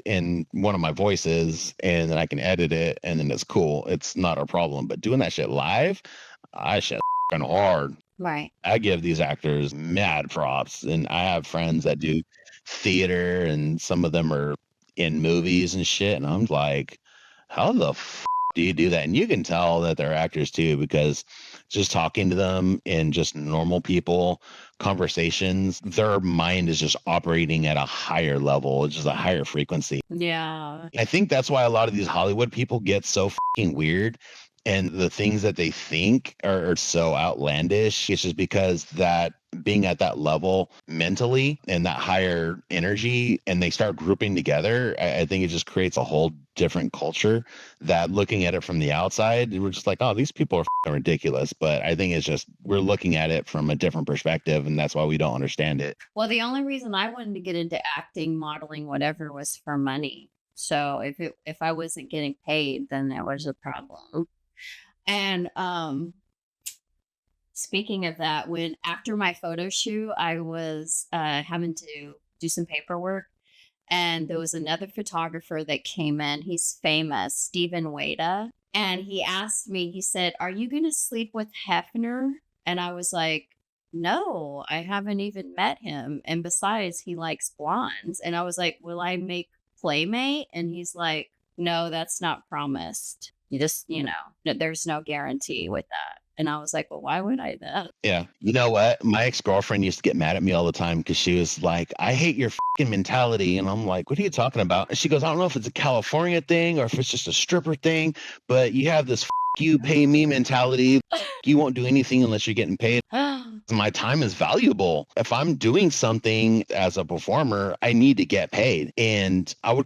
paid in one of my voices and then I can edit it and then it's cool. It's not a problem. But doing that shit live, I shit kind of hard. Right. I give these actors mad props. And I have friends that do theater and some of them are in movies and shit. And I'm like, how the do you do that? And you can tell that they're actors too, because just talking to them in just normal people conversations, their mind is just operating at a higher level. It's just a higher frequency. Yeah. I think that's why a lot of these Hollywood people get so fucking weird. And the things that they think are so outlandish. It's just because that being at that level mentally and that higher energy, and they start grouping together, I think it just creates a whole different culture that looking at it from the outside, we're just like, oh, these people are fucking ridiculous. But I think it's just we're looking at it from a different perspective, and that's why we don't understand it. Well, the only reason I wanted to get into acting, modeling, whatever, was for money. So if I wasn't getting paid, then that was a problem. And speaking of that, when after my photo shoot, I was having to do some paperwork, and there was another photographer that came in. He's famous, Stephen Wada, and he asked me. He said, "Are you going to sleep with Hefner?" And I was like, "No, I haven't even met him. And besides, he likes blondes." And I was like, "Will I make Playmate?" And he's like, "No, that's not promised. You just, there's no guarantee with that." And I was like, "Well, why would I then?" Yeah. You know what? My ex-girlfriend used to get mad at me all the time because she was like, I hate your fucking mentality. And I'm like, what are you talking about? And she goes, I don't know if it's a California thing or if it's just a stripper thing, but you have this you pay me mentality. You won't do anything unless you're getting paid. My time is valuable. If I'm doing something as a performer, I need to get paid. And I would